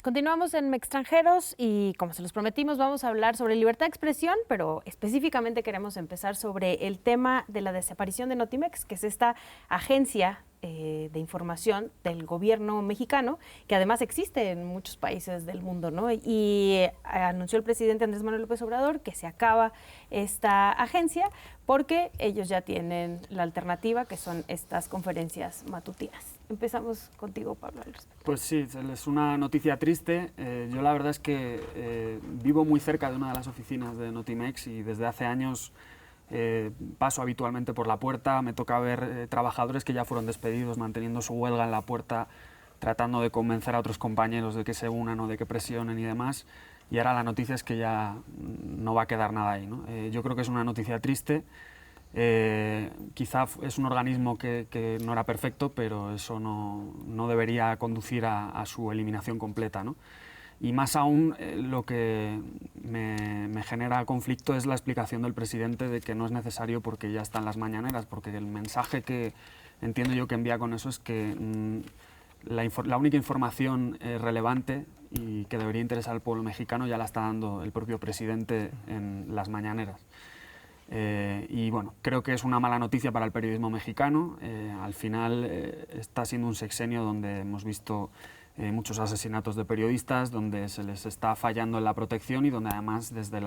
Continuamos en Extranjeros y, como se los prometimos, vamos a hablar sobre libertad de expresión, pero específicamente queremos empezar sobre el tema de la desaparición de Notimex, que es esta agencia de información del gobierno mexicano, que además existe en muchos países del mundo, ¿no? Y anunció el presidente Andrés Manuel López Obrador que se acaba esta agencia porque ellos ya tienen la alternativa, que son estas conferencias matutinas. Empezamos contigo, Pablo, al respecto. Pues sí, es una noticia triste. Yo la verdad es que vivo muy cerca de una de las oficinas de Notimex y desde hace años paso habitualmente por la puerta. Me toca ver trabajadores que ya fueron despedidos manteniendo su huelga en la puerta, tratando de convencer a otros compañeros de que se unan o de que presionen y demás. Y ahora la noticia es que ya no va a quedar nada ahí, ¿no? Yo creo que es una noticia triste. Quizá es un organismo que no era perfecto, pero eso no debería conducir a su eliminación completa, ¿no? Y más aún, lo que me genera conflicto es la explicación del presidente de que no es necesario porque ya están las mañaneras, porque el mensaje que entiendo yo que envía con eso es que la única información relevante y que debería interesar al pueblo mexicano ya la está dando el propio presidente en las mañaneras. Y bueno, creo que es una mala noticia para el periodismo mexicano. Al final está siendo un sexenio donde hemos visto muchos asesinatos de periodistas, donde se les está fallando en la protección y donde además desde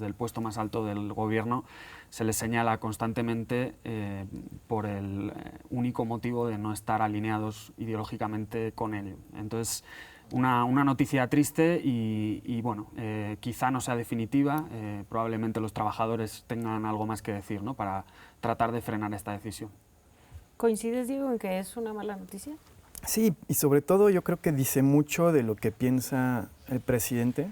el puesto más alto del gobierno se les señala constantemente por el único motivo de no estar alineados ideológicamente con ello. Entonces, una noticia triste y bueno, quizá no sea definitiva, probablemente los trabajadores tengan algo más que decir, ¿no?, para tratar de frenar esta decisión. ¿Coincides, Diego, en que es una mala noticia? Sí, y sobre todo yo creo que dice mucho de lo que piensa el presidente.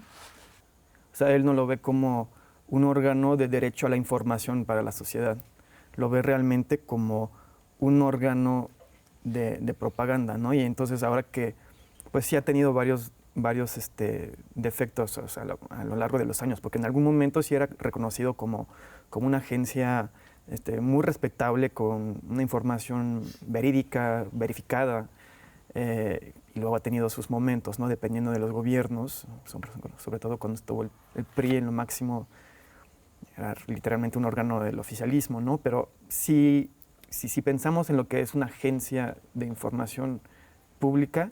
O sea, él no lo ve como un órgano de derecho a la información para la sociedad, lo ve realmente como un órgano de propaganda, ¿no? Y entonces ahora que pues sí ha tenido varios defectos, o sea, a lo largo de los años, porque en algún momento sí era reconocido como una agencia muy respetable, con una información verídica, verificada, y luego ha tenido sus momentos, ¿no?, dependiendo de los gobiernos, sobre todo cuando estuvo el PRI en lo máximo, era literalmente un órgano del oficialismo, ¿no? Pero si pensamos en lo que es una agencia de información pública,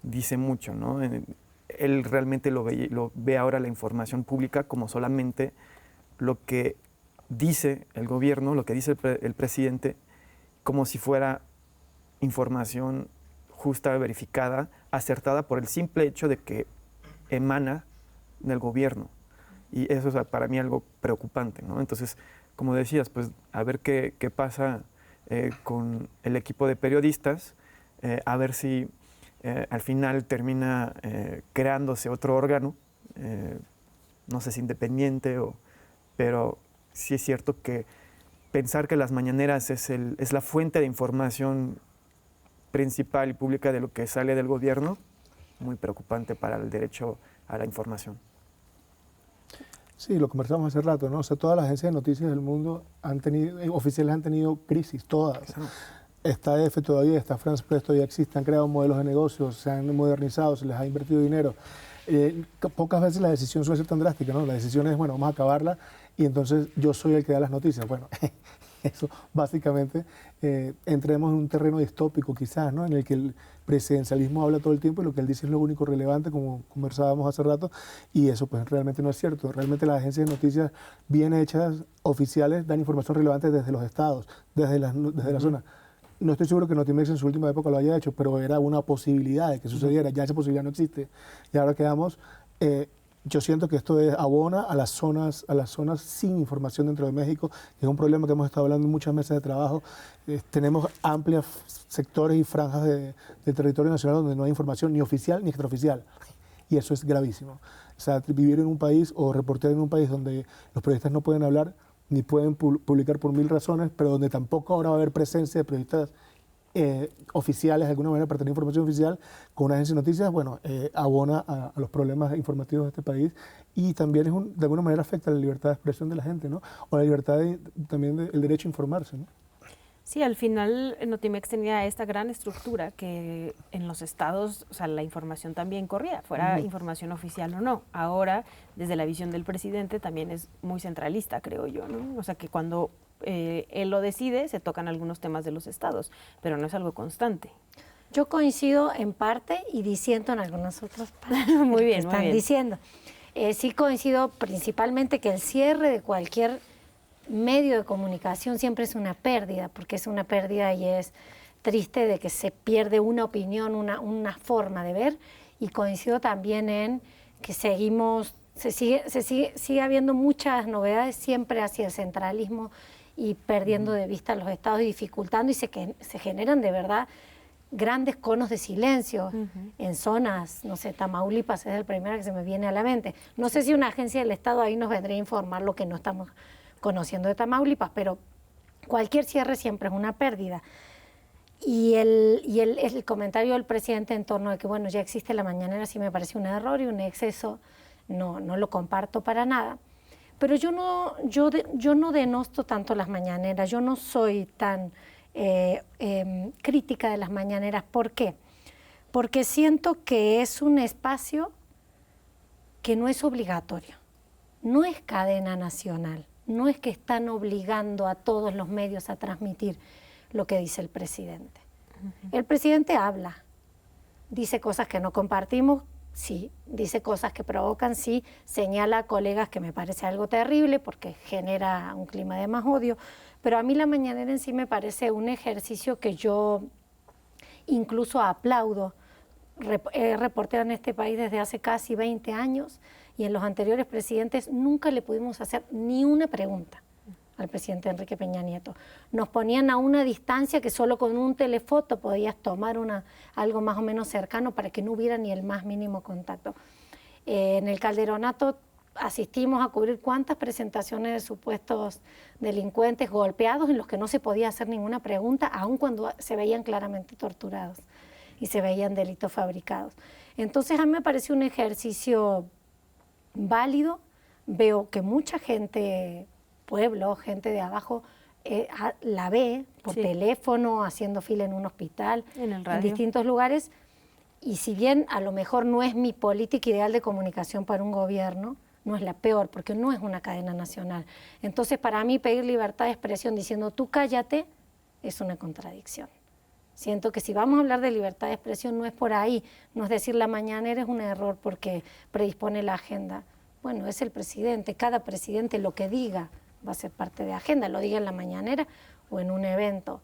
dice mucho, ¿no? Él realmente lo ve ahora la información pública como solamente lo que dice el gobierno, lo que dice el presidente, como si fuera información justa, verificada, acertada por el simple hecho de que emana del gobierno. Y eso es para mí algo preocupante, ¿no? Entonces, como decías, pues a ver qué pasa con el equipo de periodistas, a ver si al final termina creándose otro órgano, no sé si independiente, pero sí es cierto que pensar que las mañaneras es la fuente de información principal y pública de lo que sale del gobierno, muy preocupante para el derecho a la información. Sí, lo conversamos hace rato, ¿no? O sea, todas las agencias de noticias del mundo oficiales han tenido crisis, todas. Claro. Está EFE todavía, está France Press todavía existe, han creado modelos de negocios, se han modernizado, se les ha invertido dinero. Pocas veces la decisión suele ser tan drástica, ¿no? La decisión es, bueno, vamos a acabarla y entonces yo soy el que da las noticias. Bueno, eso básicamente entremos en un terreno distópico quizás, ¿no?, en el que el presidencialismo habla todo el tiempo y lo que él dice es lo único relevante, como conversábamos hace rato, y eso pues realmente no es cierto. Realmente las agencias de noticias bien hechas, oficiales, dan información relevante desde los estados, desde la zona. No estoy seguro que Notimex en su última época lo haya hecho, pero era una posibilidad de que sucediera. Ya esa posibilidad no existe. Y ahora quedamos, yo siento que esto abona a las zonas sin información dentro de México, que es un problema que hemos estado hablando en muchas mesas de trabajo. Tenemos amplios sectores y franjas del territorio nacional donde no hay información ni oficial ni extraoficial. y eso es gravísimo. O sea, vivir en un país o reportear en un país donde los periodistas no pueden hablar ni pueden publicar por 1000 razones, pero donde tampoco ahora va a haber presencia de periodistas oficiales de alguna manera para tener información oficial con una agencia de noticias, bueno, abona a los problemas informativos de este país y también de alguna manera afecta a la libertad de expresión de la gente, ¿no? O la libertad también el derecho a informarse, ¿no? Sí, al final Notimex tenía esta gran estructura que en los estados, o sea, la información también corría, fuera información oficial o no. Ahora, desde la visión del presidente, también es muy centralista, creo yo, ¿no? O sea, que cuando él lo decide, se tocan algunos temas de los estados, pero no es algo constante. Yo coincido en parte y disiento en algunas otras partes. Muy bien, que muy están bien. diciendo. Sí coincido principalmente que el cierre de cualquier medio de comunicación siempre es una pérdida, porque es una pérdida y es triste de que se pierde una opinión, una forma de ver, y coincido también en que sigue habiendo muchas novedades siempre hacia el centralismo y perdiendo de vista los estados y dificultando, y se generan de verdad grandes conos de silencio en zonas, no sé, Tamaulipas es el primero que se me viene a la mente. No sé si una agencia del Estado ahí nos vendría a informar lo que no estamos conociendo de Tamaulipas, pero cualquier cierre siempre es una pérdida. Y el comentario del presidente en torno de que, bueno, ya existe la mañanera, sí me parece un error y un exceso, no lo comparto para nada. Pero yo no denosto tanto las mañaneras, yo no soy tan crítica de las mañaneras. ¿Por qué? Porque siento que es un espacio que no es obligatorio, no es cadena nacional. No es que están obligando a todos los medios a transmitir lo que dice el presidente. El presidente habla, dice cosas que no compartimos, sí, dice cosas que provocan, sí, señala a colegas que me parece algo terrible porque genera un clima de más odio, pero a mí la mañanera en sí me parece un ejercicio que yo incluso aplaudo. He reportero en este país desde hace casi 20 años y en los anteriores presidentes nunca le pudimos hacer ni una pregunta al presidente Enrique Peña Nieto. Nos ponían a una distancia que solo con un telefoto podías tomar algo más o menos cercano para que no hubiera ni el más mínimo contacto. En el Calderonato asistimos a cubrir cuántas presentaciones de supuestos delincuentes golpeados en los que no se podía hacer ninguna pregunta, aun cuando se veían claramente torturados y se veían delitos fabricados. Entonces a mí me parece un ejercicio válido. Veo que mucha gente, pueblo, gente de abajo, la ve por teléfono, haciendo fila en un hospital, en distintos lugares, y si bien a lo mejor no es mi política ideal de comunicación para un gobierno, no es la peor, porque no es una cadena nacional. Entonces para mí pedir libertad de expresión diciendo tú cállate es una contradicción. Siento que si vamos a hablar de libertad de expresión no es por ahí, no es decir la mañanera es un error porque predispone la agenda. Bueno, es el presidente, cada presidente lo que diga va a ser parte de agenda, lo diga en la mañanera o en un evento.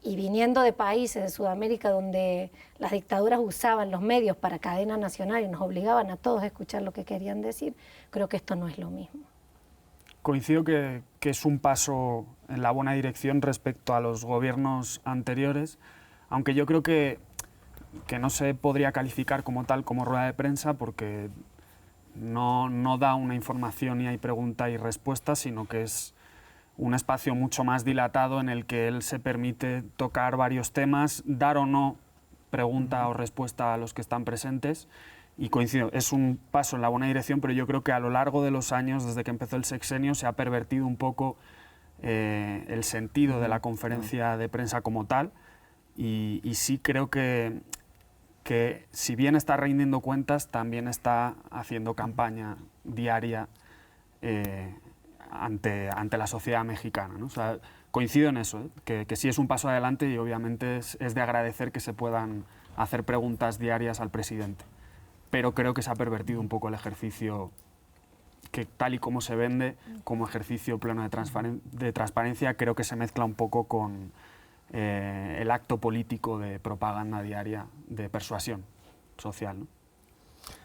Y viniendo de países de Sudamérica donde las dictaduras usaban los medios para cadena nacional y nos obligaban a todos a escuchar lo que querían decir, creo que esto no es lo mismo. Coincido que es un paso en la buena dirección respecto a los gobiernos anteriores, aunque yo creo que no se podría calificar como tal como rueda de prensa porque no da una información y hay pregunta y respuesta, sino que es un espacio mucho más dilatado en el que él se permite tocar varios temas, dar o no pregunta o respuesta a los que están presentes. Y coincido, es un paso en la buena dirección, pero yo creo que a lo largo de los años, desde que empezó el sexenio, se ha pervertido un poco el sentido de la conferencia de prensa como tal. Y sí creo que si bien está rindiendo cuentas, también está haciendo campaña diaria ante la sociedad mexicana, ¿no? O sea, coincido en eso, que sí es un paso adelante y obviamente es de agradecer que se puedan hacer preguntas diarias al presidente. Pero creo que se ha pervertido un poco el ejercicio que tal y como se vende como ejercicio pleno de transparencia, creo que se mezcla un poco con el acto político de propaganda diaria, de persuasión social, ¿no?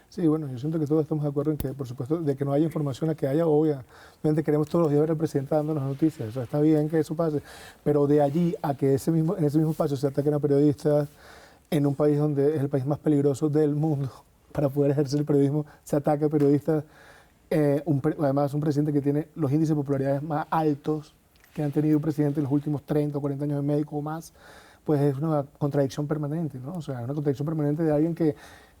Sí, bueno, yo siento que todos estamos de acuerdo en que, por supuesto, de que no haya información a que haya, obviamente queremos todos los días ver al presidente dándonos noticias, o sea, está bien que eso pase, pero de allí a que en ese mismo espacio se ataquen a periodistas en un país donde es el país más peligroso del mundo para poder ejercer el periodismo se ataca a periodistas. Además, un presidente que tiene los índices de popularidad más altos que han tenido un presidente en los últimos 30 o 40 años en México o más, pues es una contradicción permanente, ¿no? O sea, una contradicción permanente de alguien que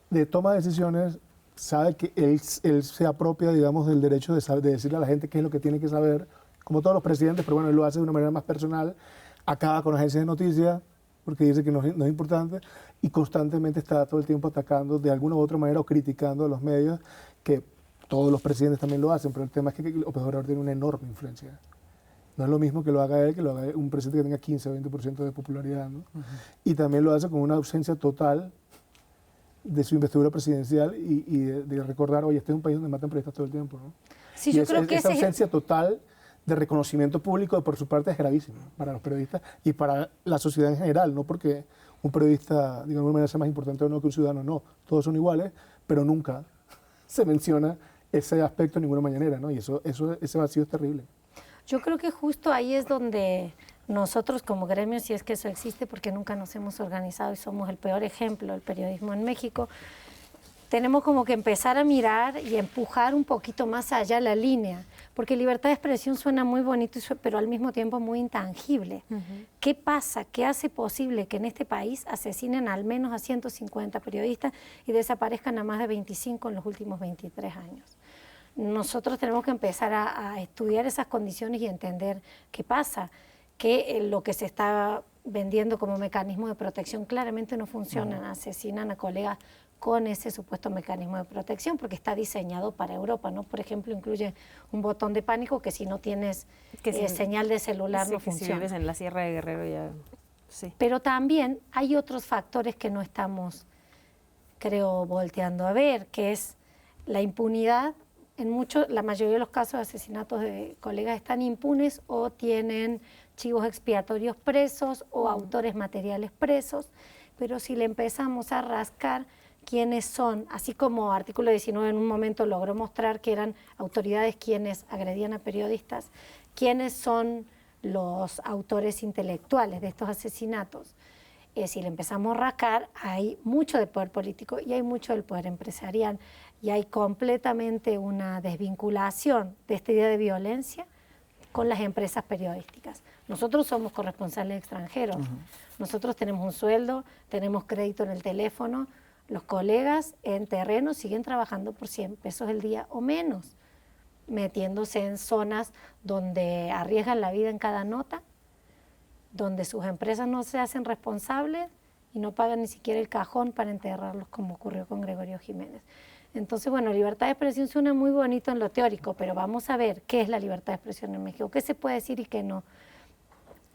de toma de decisiones sabe que él se apropia, digamos, del derecho de decirle a la gente qué es lo que tiene que saber, como todos los presidentes, pero bueno, él lo hace de una manera más personal, acaba con agencias de noticias, porque dice que no es importante, y constantemente está todo el tiempo atacando de alguna u otra manera o criticando a los medios, que todos los presidentes también lo hacen, pero el tema es que López Obrador tiene una enorme influencia. No es lo mismo que lo haga él, que lo haga un presidente que tenga 15 o 20% de popularidad, ¿no? Y también lo hace con una ausencia total de su investidura presidencial y de recordar, oye, este es un país donde matan periodistas todo el tiempo, ¿no? Sí, yo creo que esa ausencia total de reconocimiento público por su parte es gravísima para los periodistas y para la sociedad en general, no porque un periodista, de alguna manera, sea más importante o no que un ciudadano, no, todos son iguales, pero nunca se menciona ese aspecto en ninguna mañanera, ¿no? Y ese vacío es terrible. Yo creo que justo ahí es donde nosotros como gremio, si es que eso existe, porque nunca nos hemos organizado y somos el peor ejemplo del periodismo en México, tenemos como que empezar a mirar y empujar un poquito más allá la línea, porque libertad de expresión suena muy bonito, pero al mismo tiempo muy intangible. ¿Qué pasa? ¿Qué hace posible que en este país asesinen al menos a 150 periodistas y desaparezcan a más de 25 en los últimos 23 años? Nosotros tenemos que empezar a estudiar esas condiciones y entender qué pasa, que lo que se está vendiendo como mecanismo de protección claramente no funciona, asesinan a colegas con ese supuesto mecanismo de protección porque está diseñado para Europa, ¿no? Por ejemplo, incluye un botón de pánico que si no tienes señal de celular no funciona. Si vives en la Sierra de Guerrero ya... Sí. Pero también hay otros factores que no estamos, creo, volteando a ver, que es la impunidad. La mayoría de los casos de asesinatos de colegas están impunes o tienen chivos expiatorios presos o autores materiales presos, pero si le empezamos a rascar quiénes son, así como artículo 19 en un momento logró mostrar que eran autoridades quienes agredían a periodistas, quiénes son los autores intelectuales de estos asesinatos. Si le empezamos a rascar, hay mucho de poder político y hay mucho del poder empresarial y hay completamente una desvinculación de esta idea de violencia con las empresas periodísticas. Nosotros somos corresponsales extranjeros, nosotros tenemos un sueldo, tenemos crédito en el teléfono, los colegas en terreno siguen trabajando por 100 pesos el día o menos, metiéndose en zonas donde arriesgan la vida en cada nota, donde sus empresas no se hacen responsables y no pagan ni siquiera el cajón para enterrarlos, como ocurrió con Gregorio Jiménez. Entonces, bueno, libertad de expresión suena muy bonito en lo teórico, pero vamos a ver qué es la libertad de expresión en México, qué se puede decir y qué no.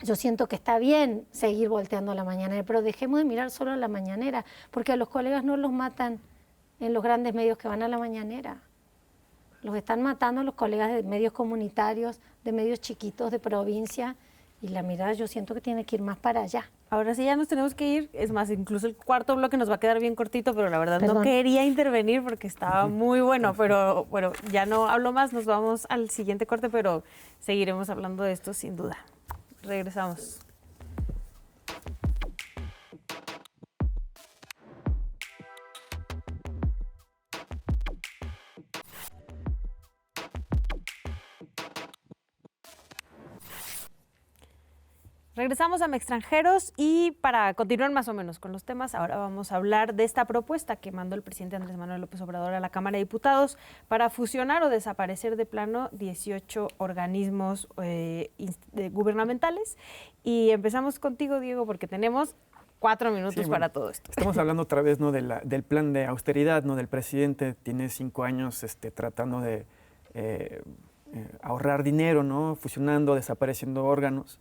Yo siento que está bien seguir volteando la mañanera, pero dejemos de mirar solo a la mañanera, porque a los colegas no los matan en los grandes medios que van a la mañanera. Los están matando los colegas de medios comunitarios, de medios chiquitos, de provincia, y la mirada yo siento que tiene que ir más para allá. Ahora sí ya nos tenemos que ir, es más, incluso el cuarto bloque nos va a quedar bien cortito, pero la verdad no quería intervenir porque estaba muy bueno, pero bueno, ya no hablo más, nos vamos al siguiente corte, pero seguiremos hablando de esto sin duda. Regresamos. Regresamos a Extranjeros y para continuar más o menos con los temas, ahora vamos a hablar de esta propuesta que mandó el presidente Andrés Manuel López Obrador a la Cámara de Diputados para fusionar o desaparecer de plano 18 organismos gubernamentales. Y empezamos contigo, Diego, porque tenemos 4 minutos para todo esto. Estamos hablando otra vez, ¿no?, del plan de austeridad, ¿no?, del presidente. Tiene 5 años tratando de ahorrar dinero, ¿no?, fusionando, desapareciendo órganos.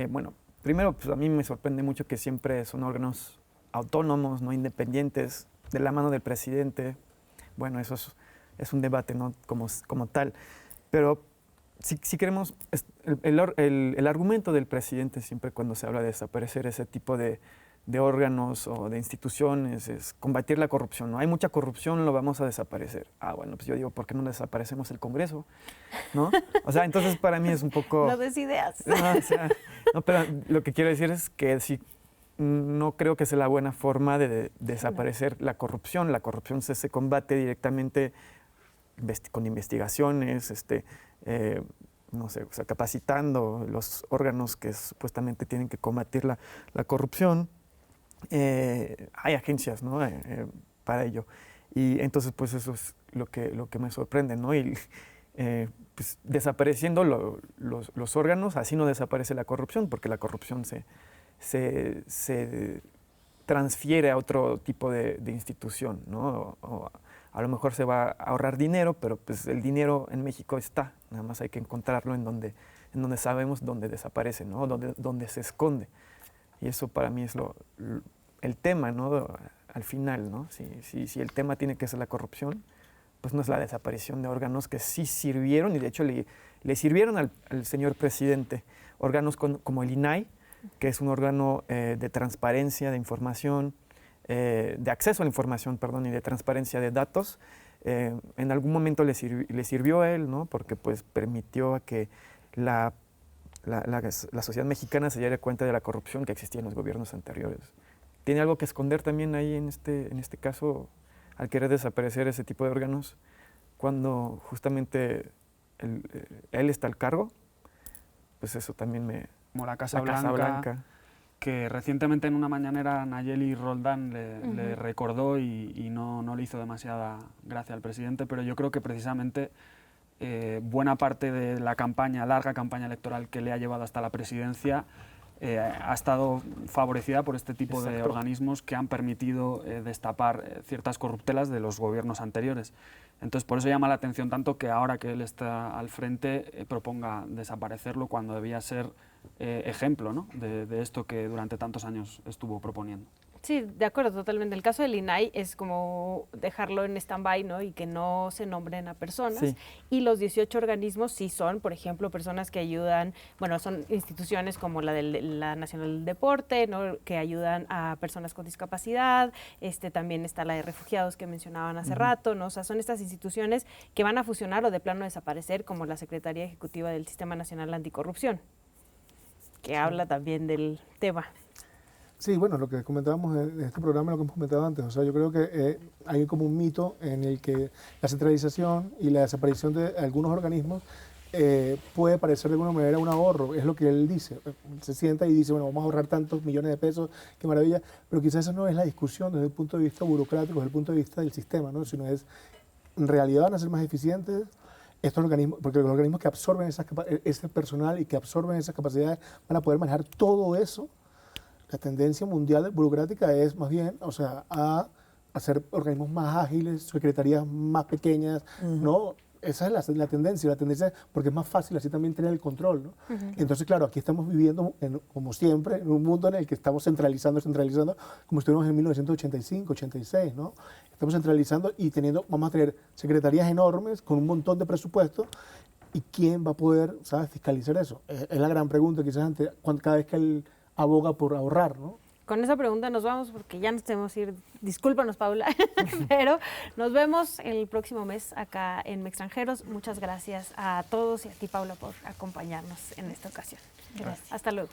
Bueno, primero, pues a mí me sorprende mucho que siempre son órganos autónomos, no independientes, de la mano del presidente. Bueno, eso es un debate, ¿no?, como tal. Pero si queremos, el argumento del presidente siempre cuando se habla de desaparecer ese tipo de órganos o de instituciones es combatir la corrupción, ¿no? Hay mucha corrupción, lo vamos a desaparecer. Bueno, pues yo digo, ¿por qué no desaparecemos el Congreso? ¿No? O sea, entonces para mí es un poco... No des ideas. No, o sea, no, pero lo que quiero decir es que si no creo que sea la buena forma de desaparecer la corrupción. La corrupción se combate directamente con investigaciones, no sé, o sea, capacitando los órganos que supuestamente tienen que combatir la corrupción. Hay agencias, ¿no? Para ello. Y entonces, pues eso es lo que me sorprende, ¿no? Y pues, desapareciendo los órganos, así no desaparece la corrupción, porque la corrupción se transfiere a otro tipo de institución, ¿no? O a lo mejor se va a ahorrar dinero, pero pues el dinero en México está, nada más hay que encontrarlo en donde sabemos dónde desaparece, ¿no? Donde se esconde. Y eso para mí es el tema, ¿no? Al final, ¿no? Si el tema tiene que ser la corrupción, pues no es la desaparición de órganos que sí sirvieron, y de hecho le sirvieron al señor presidente, órganos como el INAI, que es un órgano de transparencia de información, de acceso a la información, perdón, y de transparencia de datos. En algún momento le sirvió a él, ¿no? Porque pues permitió a que la sociedad mexicana se diera cuenta de la corrupción que existía en los gobiernos anteriores. ¿Tiene algo que esconder también ahí en este caso al querer desaparecer ese tipo de órganos cuando justamente él está al cargo? Pues eso también como la Casa Blanca, que recientemente en una mañanera Nayeli Roldán le recordó y no le hizo demasiada gracia al presidente, pero yo creo que precisamente buena parte de la larga campaña electoral que le ha llevado hasta la presidencia ha estado favorecida por este tipo de organismos que han permitido destapar ciertas corruptelas de los gobiernos anteriores. Entonces, por eso llama la atención tanto que ahora que él está al frente proponga desaparecerlo cuando debía ser ejemplo, ¿no? de esto que durante tantos años estuvo proponiendo. Sí, de acuerdo, totalmente. El caso del INAI es como dejarlo en stand-by, ¿no? Y que no se nombren a personas. Sí. Y los 18 organismos sí son, por ejemplo, personas que ayudan, bueno, son instituciones como la Nacional del Deporte, ¿no? Que ayudan a personas con discapacidad. También está la de refugiados que mencionaban hace rato, ¿no? O sea, son estas instituciones que van a fusionar o de plano desaparecer, como la Secretaría Ejecutiva del Sistema Nacional Anticorrupción, que habla también del tema. Sí, bueno, lo que comentábamos en este programa, lo que hemos comentado antes, o sea, yo creo que hay como un mito en el que la centralización y la desaparición de algunos organismos puede parecer de alguna manera un ahorro, es lo que él dice, se sienta y dice, bueno, vamos a ahorrar tantos millones de pesos, qué maravilla, pero quizás esa no es la discusión desde el punto de vista burocrático, desde el punto de vista del sistema, ¿no? Sino es, en realidad van a ser más eficientes estos organismos, porque los organismos que absorben ese personal y que absorben esas capacidades van a poder manejar todo eso. La tendencia mundial burocrática es más bien, o sea, a hacer organismos más ágiles, secretarías más pequeñas, ¿no? Esa es la tendencia, porque es más fácil así también tener el control, ¿no? Entonces, claro, aquí estamos viviendo, como siempre, en un mundo en el que estamos centralizando, como estuvimos en 1985, 86, ¿no? Estamos centralizando y vamos a tener secretarías enormes con un montón de presupuesto. ¿Y quién va a poder, ¿sabes?, fiscalizar eso? Es la gran pregunta, quizás cada vez que él aboga por ahorrar, ¿no? Con esa pregunta nos vamos porque ya nos tenemos que ir. Discúlpanos, Paula, pero nos vemos el próximo mes acá en Mextranjeros. Muchas gracias a todos y a ti, Paula, por acompañarnos en esta ocasión. Gracias. Hasta luego.